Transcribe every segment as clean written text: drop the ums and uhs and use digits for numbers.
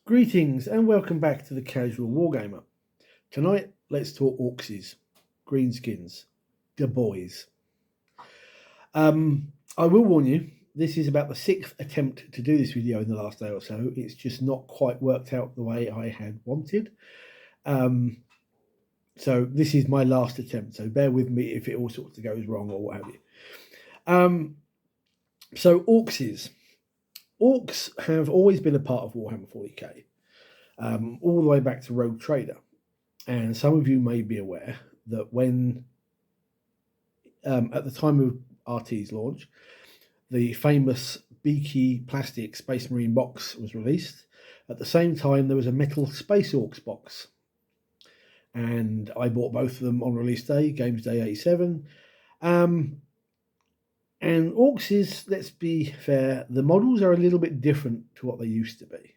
Greetings and welcome back to the Casual Wargamer. Tonight, let's talk Orkses, Greenskins, the boys. I will warn you, this is about the 6th attempt to do this video in the last day or so. It's just not quite worked out the way I had wanted. So this is my last attempt, so bear with me if it all sorts of goes wrong or what have you. So Orkses. Orks have always been a part of Warhammer 40k, all the way back to Rogue Trader. And some of you may be aware that when, at the time of RT's launch, the famous beaky plastic Space Marine box was released. At the same time, there was a metal Space Orks box. And I bought both of them on release day, Games Day 87. And Orks, let's be fair, the models are a little bit different to what they used to be.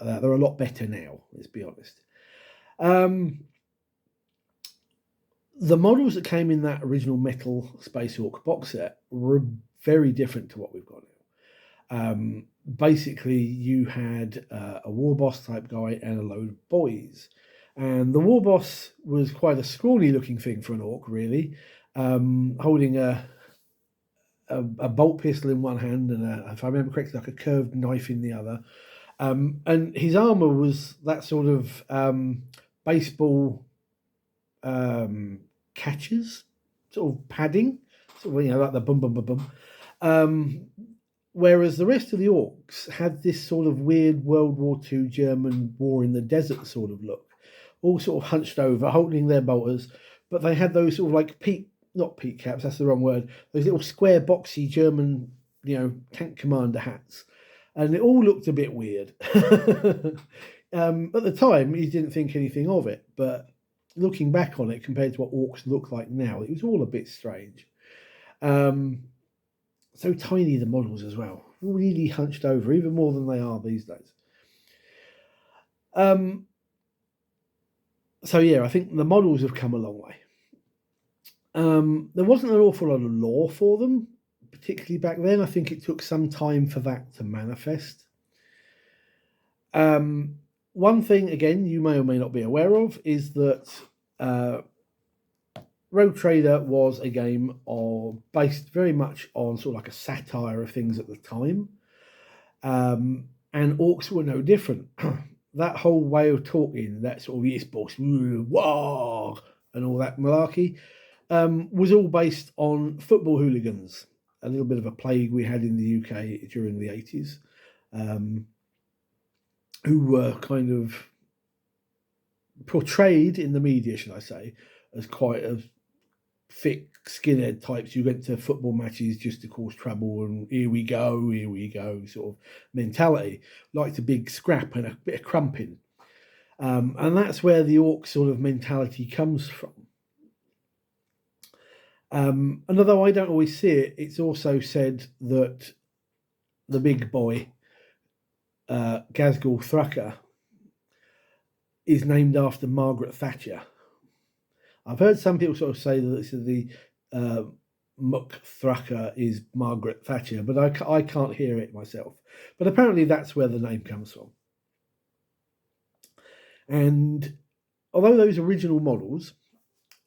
They're a lot better now, let's be honest. The models that came in that original metal Space Ork box set were very different to what we've got now. Basically, you had a war boss type guy and a load of boys. And the war boss was quite a scrawny looking thing for an orc, really, holding a bolt pistol in one hand and, if I remember correctly, like a curved knife in the other. And his armor was that sort of baseball catches, sort of padding, sort of, like the bum bum bum bum. Whereas the rest of the orcs had this sort of weird World War II German war in the desert sort of look, all sort of hunched over, holding their bolters, but they had those sort of like not peak caps, that's the wrong word, those little square boxy German, tank commander hats. And it all looked a bit weird. At the time, you didn't think anything of it, but looking back on it, compared to what orcs look like now, it was all a bit strange. So tiny, the models as well, really hunched over, even more than they are these days. So yeah, I think the models have come a long way. There wasn't an awful lot of lore for them, particularly back then. I think it took some time for that to manifest. One thing, again, you may or may not be aware of, is that Rogue Trader was a game based very much on sort of like a satire of things at the time. And orcs were no different. That whole way of talking, that sort of yes boss, wah, and all that malarkey, was all based on football hooligans. A little bit of a plague we had in the UK during the 80s, who were kind of portrayed in the media, should I say, as quite a thick skinhead types who went to football matches just to cause trouble and here we go sort of mentality, liked a big scrap and a bit of crumping. And that's where the orc sort of mentality comes from. And although I don't always see it, it's also said that the big boy, Gazgul Thrucker, is named after Margaret Thatcher. I've heard some people sort of say that the Muck Thrucker is Margaret Thatcher, but I can't hear it myself. But apparently that's where the name comes from. And although those original models,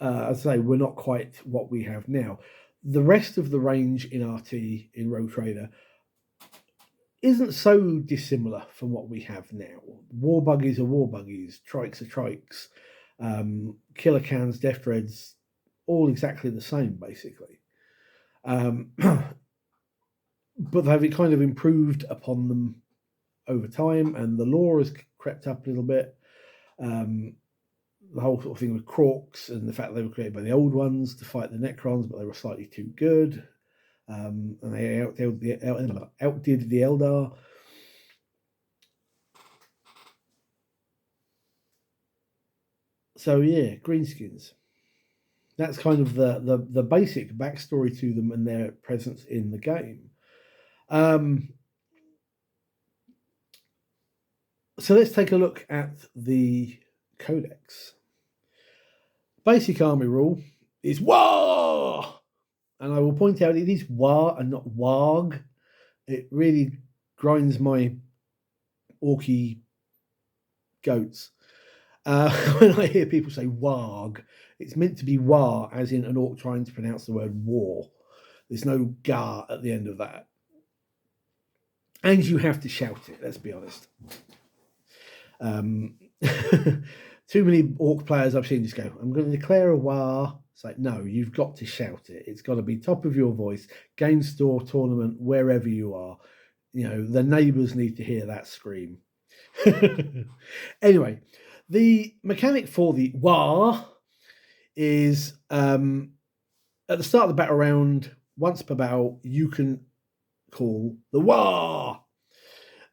as I say, we're not quite what we have now, the rest of the range in RT, in Rogue Trader, isn't so dissimilar from what we have now. War buggies are war buggies, trikes are trikes, killer cans, death dreads, all exactly the same, basically. But they've kind of improved upon them over time, and the lore has crept up a little bit. The whole sort of thing with Orks and the fact they were created by the old ones to fight the Necrons, but they were slightly too good. And they outdid the Eldar. So yeah, Greenskins. That's kind of the basic backstory to them and their presence in the game. So let's take a look at the codex. Basic army rule is WAR! And I will point out it is WAR and not WARG. It really grinds my orky goats. When I hear people say warg, it's meant to be war, as in an orc trying to pronounce the word war. There's no gar at the end of that. And you have to shout it, let's be honest. Too many orc players I've seen just go, I'm going to declare a war. It's like, no, you've got to shout it. It's got to be top of your voice, game store, tournament, wherever you are. You know, the neighbours need to hear that scream. Anyway, the mechanic for the war is at the start of the battle round, once per battle, you can call the war.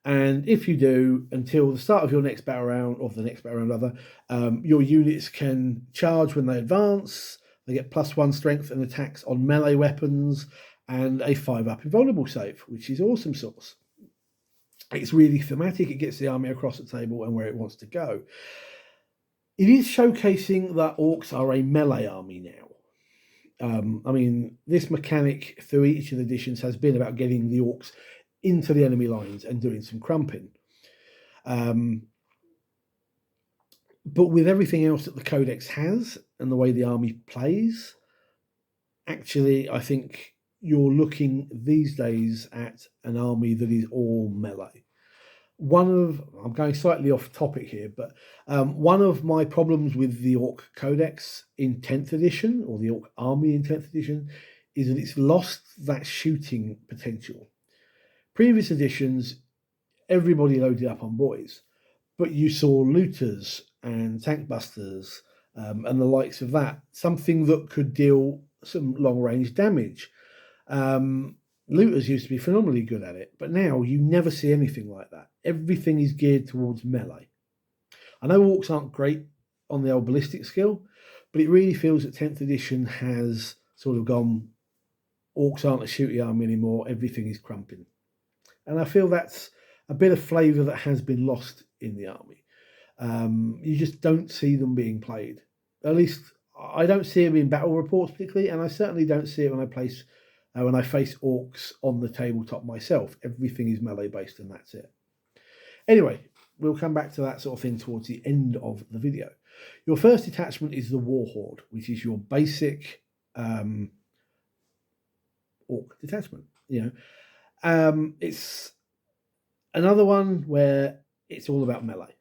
And if you do, until the start of your next battle round, or the next battle round rather, your units can charge when they advance. They get +1 strength and attacks on melee weapons, and a 5+ invulnerable save, which is awesome sauce. It's really thematic. It gets the army across the table and where it wants to go. It is showcasing that orcs are a melee army now. I mean, this mechanic through each of the editions has been about getting the orcs into the enemy lines and doing some crumping. But with everything else that the codex has and the way the army plays, actually, I think you're looking these days at an army that is all melee. I'm going slightly off topic here, but one of my problems with the Orc Codex in 10th edition, or the Orc Army in 10th edition, is that it's lost that shooting potential. Previous editions, everybody loaded up on boys, but you saw looters and tank busters and the likes of that, something that could deal some long-range damage. Looters used to be phenomenally good at it, but now you never see anything like that. Everything is geared towards melee. I know orcs aren't great on the old ballistic skill, but it really feels that 10th edition has sort of gone, orcs aren't a shooty army anymore, everything is crumping. And I feel that's a bit of flavour that has been lost in the army. You just don't see them being played. At least I don't see them in battle reports particularly, and I certainly don't see it when I face orcs on the tabletop myself. Everything is melee based and that's it. Anyway, we'll come back to that sort of thing towards the end of the video. Your first detachment is the Warhorde, which is your basic orc detachment. It's another one where it's all about melee.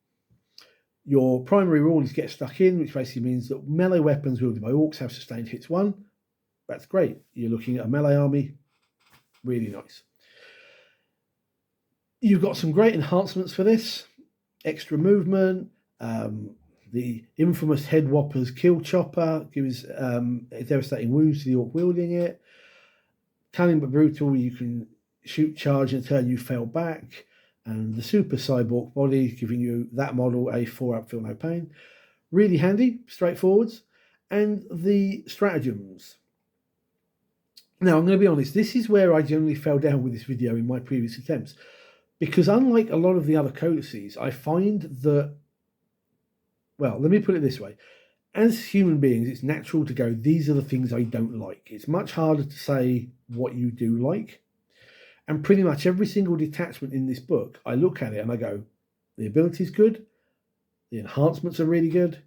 Your primary rule is get stuck in, which basically means that melee weapons wielded by orcs have sustained hits 1. That's great. You're looking at a melee army. Really nice. You've got some great enhancements for this. Extra movement. The infamous Head Whopper's Kill Chopper gives devastating wounds to the orc wielding it. Cunning but brutal. You can shoot, charge, and turn you fell back. And the Super Cyborg Body, giving you that model a 4+ feel no pain. Really handy, straightforwards. And the stratagems. Now, I'm going to be honest, this is where I generally fell down with this video in my previous attempts. Because unlike a lot of the other codices, I find that, well, let me put it this way. As human beings, it's natural to go, these are the things I don't like. It's much harder to say what you do like. And pretty much every single detachment in this book, I look at it and I go, the ability's good, the enhancements are really good,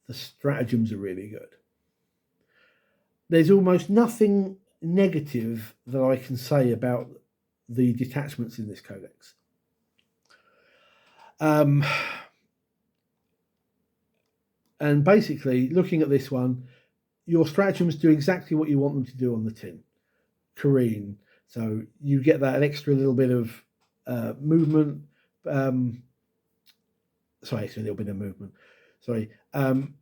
the stratagems are really good. There's almost nothing negative that I can say about the detachments in this codex. And basically, looking at this one, your stratagems do exactly what you want them to do on the tin. Careen. So you get that extra little bit of movement. Sorry, it's a little bit of movement. Sorry. When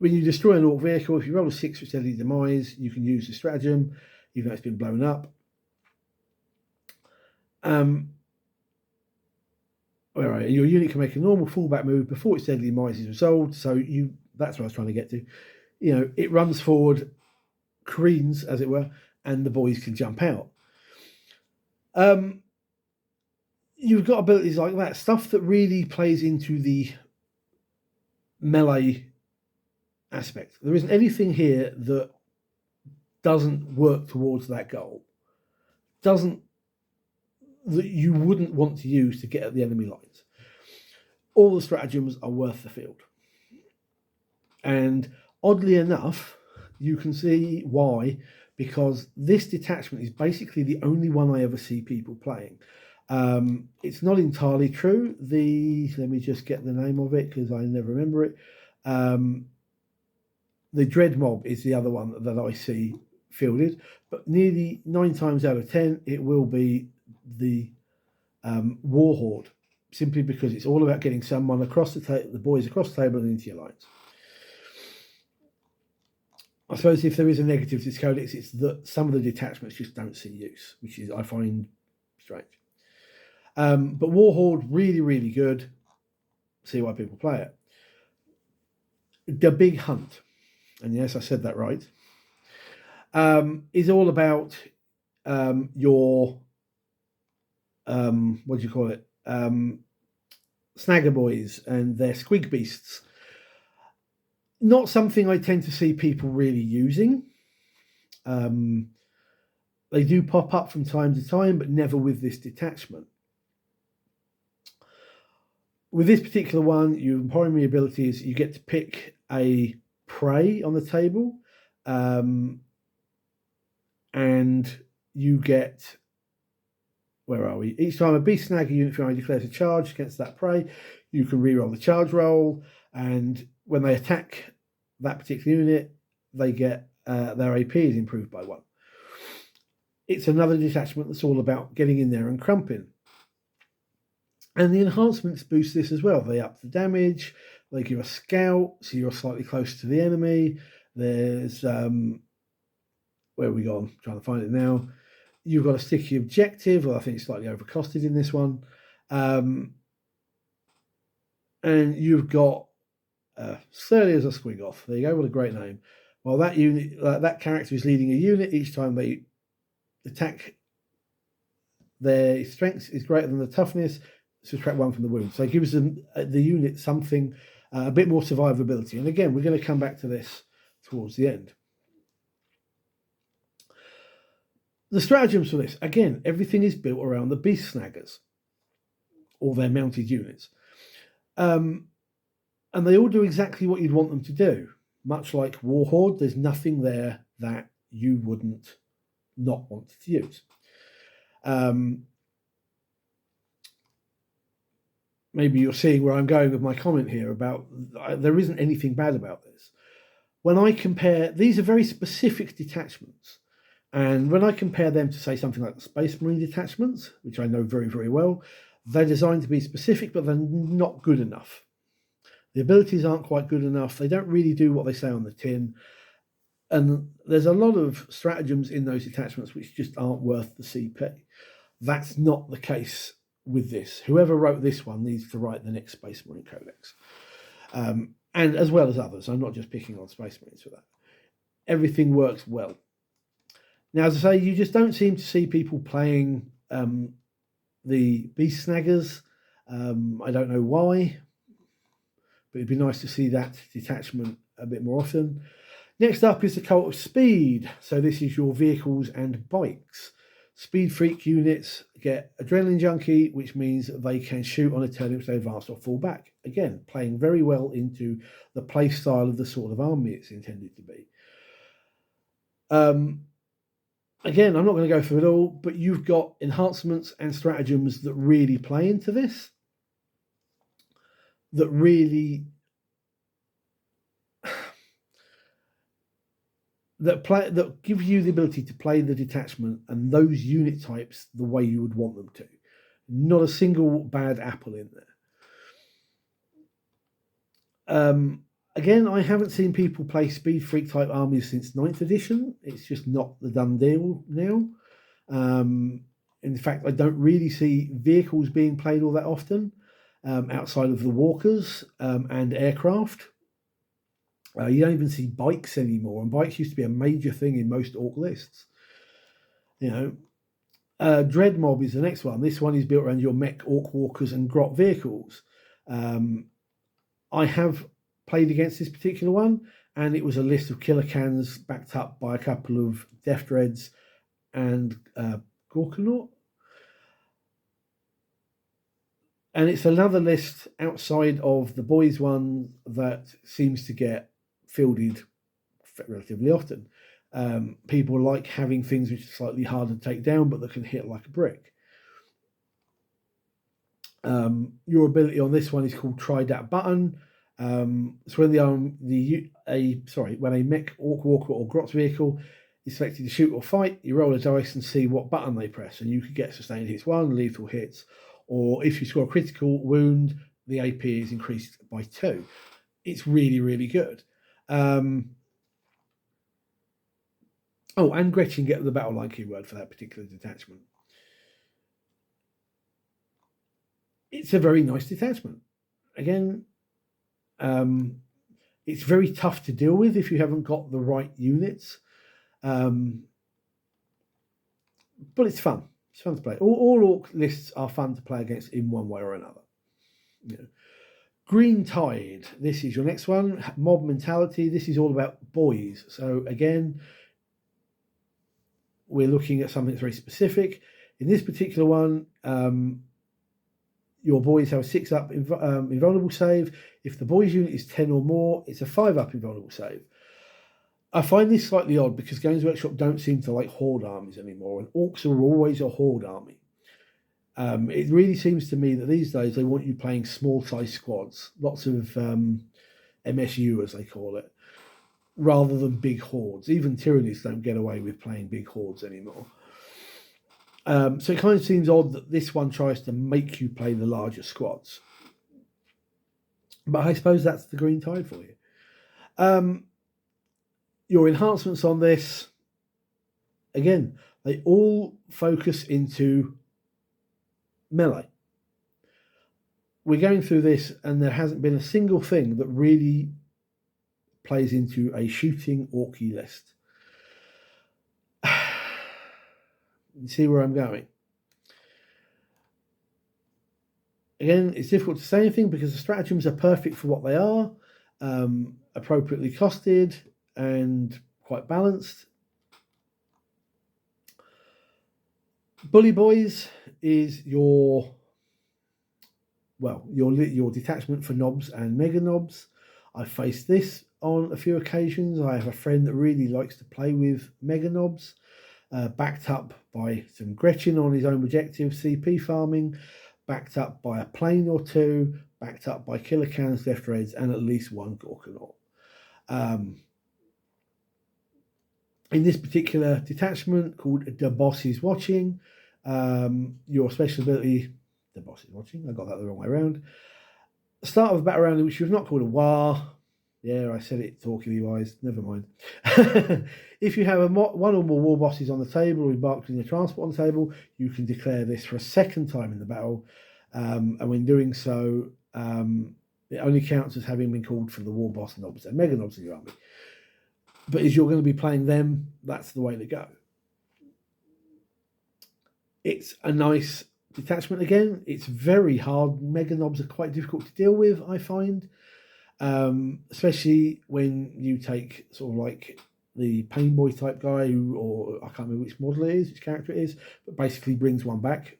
you destroy an orc vehicle, if you roll a 6 for steady demise, you can use the stratagem, even though it's been blown up. Your unit can make a normal fallback move before its deadly demise is resolved. So that's what I was trying to get to. It runs forward, careens, as it were, and the boys can jump out. You've got abilities like that, stuff that really plays into the melee aspect. There isn't anything here that doesn't work towards that goal. That you wouldn't want to use to get at the enemy lines. all the stratagems are worth the field. And oddly enough, you can see why, because this detachment is basically the only one I ever see people playing. It's not entirely true. Let me just get the name of it because I never remember it. The Dread Mob is the other one that I see fielded, but nearly 9 times out of 10, it will be the Warhorde, simply because it's all about getting someone across the boys across the table and into your lines. I suppose if there is a negative to this codex, it's that some of the detachments just don't see use, which is I find strange. But Warhorde, really, really good. See why people play it. The Big Hunt, and yes, I said that right, is all about your what do you call it? Snagger boys and their squig beasts. Not something I tend to see people really using. They do pop up from time to time, but never with this detachment. With this particular one, your primary ability is you get to pick a prey on the table, and you get, where are we? Each time a beast snagger unit from declares a charge against that prey, you can reroll the charge roll, and when they attack that particular unit, they get their AP is improved by 1. It's another detachment that's all about getting in there and crumping. And the enhancements boost this as well. They up the damage, they give a scout, so you're slightly closer to the enemy. There's, where are we gone? I'm trying to find it now. You've got a sticky objective, well, I think it's slightly overcosted in this one. And you've got Surly as a Squig Off. There you go, what a great name. Well, that unit, that character is leading a unit. Each time they attack, their strength is greater than the toughness. Subtract 1 from the wound. So it gives them the unit something, a bit more survivability. And again, we're going to come back to this towards the end. The stratagems for this, again, everything is built around the beast snaggers or their mounted units. And they all do exactly what you'd want them to do. Much like Warhorde, there's nothing there that you wouldn't not want to use. Maybe you're seeing where I'm going with my comment here about there isn't anything bad about this. When I compare, these are very specific detachments. And when I compare them to, say, something like the Space Marine detachments, which I know very, very well, they're designed to be specific, but they're not good enough. The abilities aren't quite good enough. They don't really do what they say on the tin. And there's a lot of stratagems in those detachments which just aren't worth the CP. That's not the case with this. Whoever wrote this one needs to write the next Space Marine Codex. And as well as others. I'm not just picking on Space Marines for that. Everything works well. Now, as I say, you just don't seem to see people playing the Beast Snaggers. I don't know why, but it'd be nice to see that detachment a bit more often. Next up is the Cult of Speed. So this is your vehicles and bikes. Speed Freak units get Adrenaline Junkie, which means they can shoot on a turn in which they advance or fall back. Again, playing very well into the play style of the sort of army it's intended to be. Again, I'm not going to go through it all, but you've got enhancements and stratagems that really play into this, that really that give you the ability to play the detachment and those unit types the way you would want them to. Not a single bad apple in there. Again, I haven't seen people play Speed Freak type armies since 9th edition. It's just not the done deal now. In fact, I don't really see vehicles being played all that often outside of the walkers and aircraft. You don't even see bikes anymore, and bikes used to be a major thing in most Ork lists. You know, Dread Mob is the next one. This one is built around your mech, Ork walkers, and grot vehicles. I have played against this particular one, and it was a list of killer cans backed up by a couple of Death Dreads and Gorkanaut. And it's another list outside of the boys one that seems to get fielded relatively often. People like having things which are slightly harder to take down, but that can hit like a brick. Your ability on this one is called Try That Button. So when a mech, orc walker, or grot vehicle is selected to shoot or fight, you roll a dice and see what button they press, and you could get sustained hits 1, lethal hits, or if you score a critical wound, the AP is increased by 2. It's really, really good. And Gretchen get the battle line keyword for that particular detachment. It's a very nice detachment. Again, it's very tough to deal with if you haven't got the right units. But it's fun. It's fun to play. All orc lists are fun to play against in one way or another. Yeah. Green Tide. This is your next one. Mob mentality. This is all about boys. So again, we're looking at something that's very specific. In this particular one, your boys have a 6-up invulnerable save. If the boys unit is 10 or more, it's a 5-up invulnerable save. I find this slightly odd because Games Workshop don't seem to like horde armies anymore, and orcs are always a horde army. It really seems to me that these days they want you playing small-sized squads, lots of MSU as they call it, rather than big hordes. Even tyrannies don't get away with playing big hordes anymore. So it kind of seems odd that this one tries to make you play the larger squads. But I suppose that's the Green Tide for you. Your enhancements on this, again, they all focus into melee. We're going through this and there hasn't been a single thing that really plays into a shooting orky list. You see where I'm going? Again, it's difficult to say anything because the stratagems are perfect for what they are, appropriately costed and quite balanced. Bully Boys is your detachment for knobs and mega knobs. I've faced this on a few occasions. I have a friend that really likes to play with mega knobs, backed up by some Gretchen on his own objective, CP farming, backed up by a plane or two, backed up by killer cannons, left reds, and at least one Gorkanaut. In this particular detachment called The Boss is Watching, your special ability, The Boss is Watching, I got that the wrong way around. Start of a battle round which was not called a war. Yeah, I said it talkily wise, never mind. If you have one or more war bosses on the table or embarked in your transport on the table, you can declare this for a second time in the battle. And when doing so, it only counts as having been called for the war boss knobs and mega knobs in your army. But as you're going to be playing them, that's the way to go. It's a nice detachment again. It's very hard. Mega knobs are quite difficult to deal with, I find. Especially when you take sort of like the Pain Boy type guy or I can't remember which model it is, which character it is, but basically brings one back.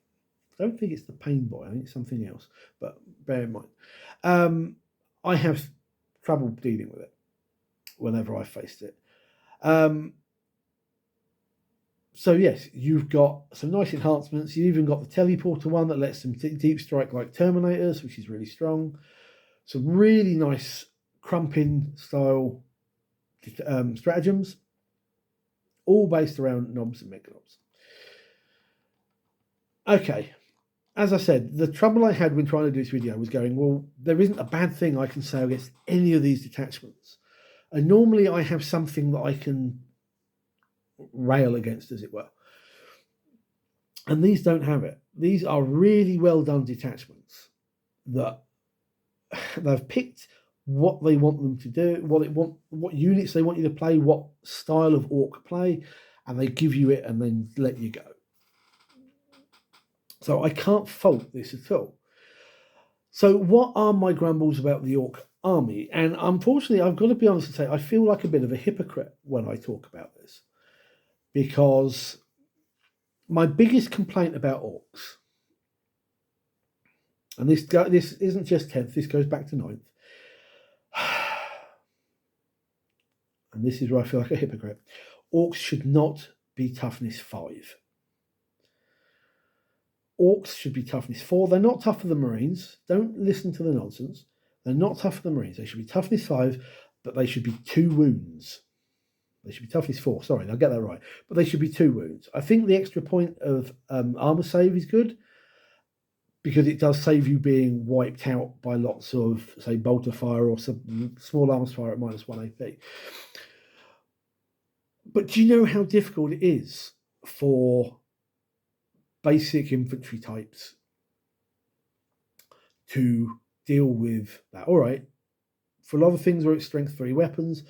I don't think it's the Pain Boy, I think it's something else, but bear in mind. I have trouble dealing with it whenever I faced it. So yes, you've got some nice enhancements. You've even got the teleporter one that lets them deep strike like Terminators, which is really strong. Some really nice crumping style stratagems, all based around knobs and mega knobs. Okay, as I said, the trouble I had when trying to do this video was going, well, there isn't a bad thing I can say against any of these detachments. And normally I have something that I can rail against, as it were. And these don't have it. These are really well done detachments that they've picked what they want them to do, what units they want you to play, what style of orc play, and they give you it and then let you go. So I can't fault this at all. So what are my grumbles about the orc army? And unfortunately, I've got to be honest and say, I feel like a bit of a hypocrite when I talk about this, because my biggest complaint about orcs, and this isn't just 10th, this goes back to 9th. And this is where I feel like a hypocrite. Orks should not be toughness 5. Orks should be toughness 4. They're not tougher than Marines. Don't listen to the nonsense. They're not tougher than Marines. They should be toughness 5, but they should be 2 wounds. They should be toughness 4. Sorry, I'll get that right. But they should be 2 wounds. I think the extra point of armor save is good because it does save you being wiped out by lots of, say, bolter fire or some small arms fire at -1 AP. But do you know how difficult it is for basic infantry types to deal with that? All right, for a lot of things where it's strength 3 weapons,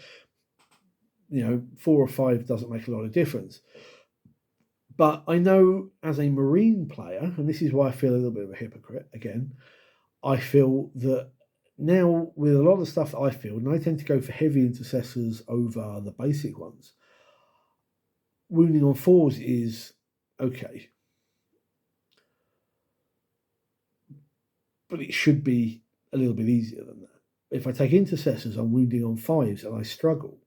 4 or 5 doesn't make a lot of difference. But I know as a Marine player, and this is why I feel a little bit of a hypocrite again, I feel that now with a lot of the stuff that I field, and I tend to go for heavy intercessors over the basic ones, wounding on 4s is okay. But it should be a little bit easier than that. If I take intercessors, I'm wounding on 5s and I struggle.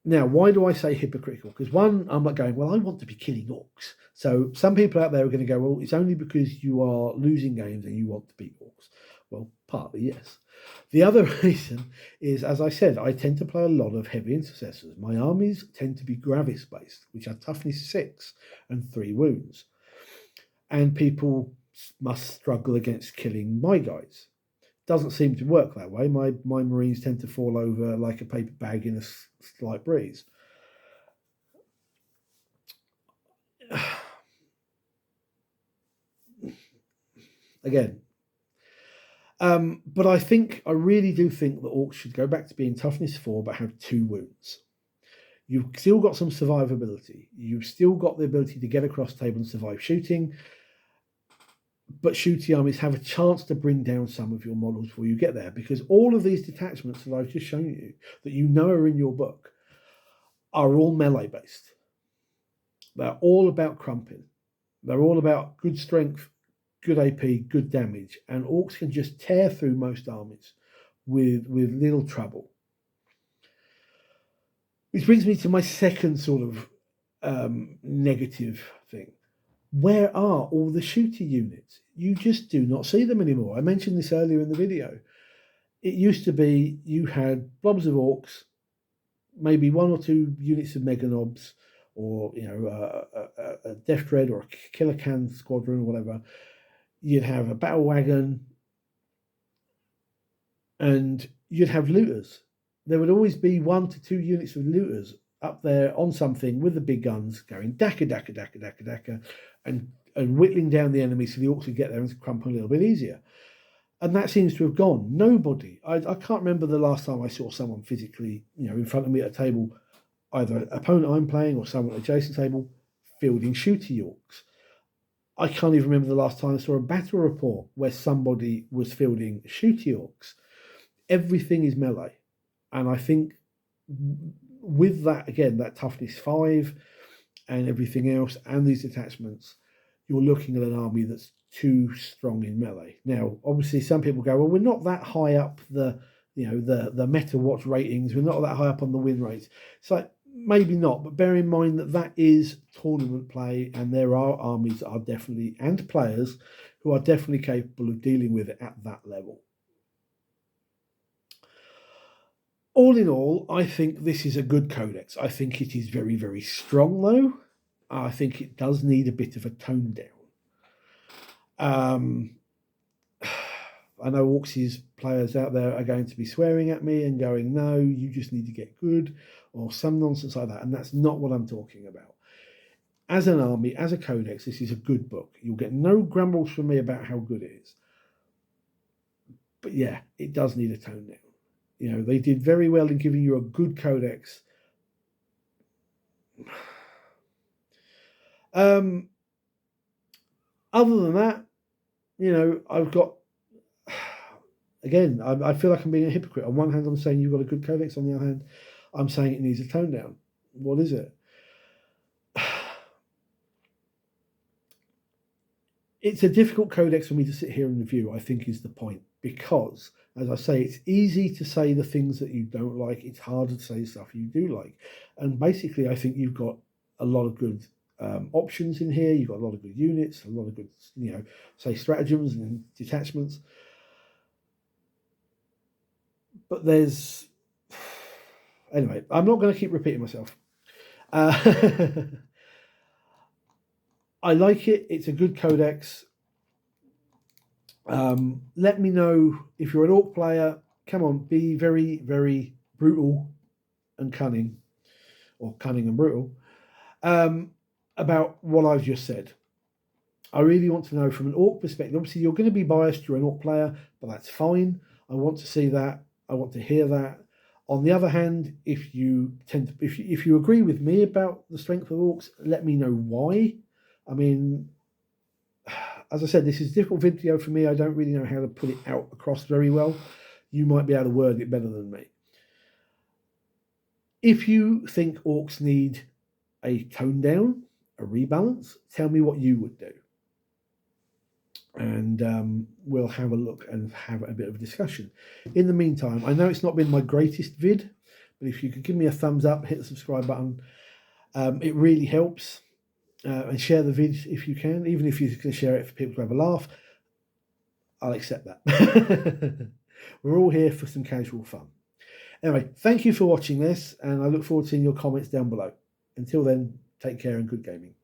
Now, why do I say hypocritical? Because one, I'm not going, well, I want to be killing orcs. So some people out there are going to go, well, it's only because you are losing games and you want to beat orcs. Well, partly, yes. The other reason is, as I said, I tend to play a lot of heavy intercessors. My armies tend to be gravis-based, which are toughness 6 and 3 wounds. And people must struggle against killing my guys. Doesn't seem to work that way. My Marines tend to fall over like a paper bag in a slight breeze. Again. But I really do think that Orcs should go back to being toughness 4, but have 2 wounds. You've still got some survivability. You've still got the ability to get across the table and survive shooting. But shooty armies have a chance to bring down some of your models before you get there, because all of these detachments that I've just shown you, that you know are in your book, are all melee based. They're all about crumping. They're all about good strength, good AP, good damage, and orcs can just tear through most armies with little trouble. Which brings me to my second sort of negative thing. Where are all the shooty units? You just do not see them anymore. I mentioned this earlier in the video. It used to be you had blobs of orcs, maybe 1 or 2 units of meganobs, or a death dread or a killer can squadron or whatever. You'd have a battle wagon, and you'd have looters. There would always be 1 to 2 units of looters up there on something with the big guns going daka, daka, daka, daka, daka, and whittling down the enemy so the orcs would get there and crumple a little bit easier. And that seems to have gone. Nobody, I can't remember the last time I saw someone physically, in front of me at a table, either an opponent I'm playing or someone at adjacent table, fielding shooty orcs. I can't even remember the last time I saw a battle report where somebody was fielding shooty orcs. Everything is melee. And I think with that, again, that toughness 5 and everything else, and these attachments, you're looking at an army that's too strong in melee. Now, obviously, some people go, well, we're not that high up the meta watch ratings. We're not that high up on the win rates. It's like, maybe not, but bear in mind that is tournament play, and there are armies that are definitely, and players who are definitely capable of dealing with it at that level. All in all, I think this is a good codex. I think it is very, very strong, though. I think it does need a bit of a tone down. I know Orks' players out there are going to be swearing at me and going, no, you just need to get good, or some nonsense like that. And that's not what I'm talking about. As an army, as a codex, this is a good book. You'll get no grumbles from me about how good it is. But yeah, it does need a tone down. They did very well in giving you a good codex. Other than that, I've got, again, I feel like I'm being a hypocrite. On one hand, I'm saying you've got a good codex. On the other hand, I'm saying it needs a tone down. What is it? it's a difficult codex for me to sit here and review, I think is the point, because, as I say, it's easy to say the things that you don't like. It's harder to say stuff you do like. And basically, I think you've got a lot of good options in here. You've got a lot of good units, a lot of good, say, stratagems and detachments. But there's... Anyway, I'm not going to keep repeating myself. I like it. It's a good codex. Let me know if you're an Orc player. Come on, be very, very brutal and cunning, or cunning and brutal, about what I've just said. I really want to know from an Orc perspective. Obviously, you're going to be biased. You're an Orc player, but that's fine. I want to see that. I want to hear that. On the other hand, if you agree with me about the strength of Orcs, let me know why. I mean, as I said, this is a difficult video for me. I don't really know how to put it out across very well. You might be able to word it better than me. If you think Orcs need a tone down, a rebalance, tell me what you would do. And we'll have a look and have a bit of a discussion. In the meantime, I know it's not been my greatest vid, but if you could give me a thumbs up, hit the subscribe button, it really helps. And share the vid if you can, even if you can share it for people to have a laugh. I'll accept that. We're all here for some casual fun. Anyway, thank you for watching this, and I look forward to seeing your comments down below. Until then, take care and good gaming.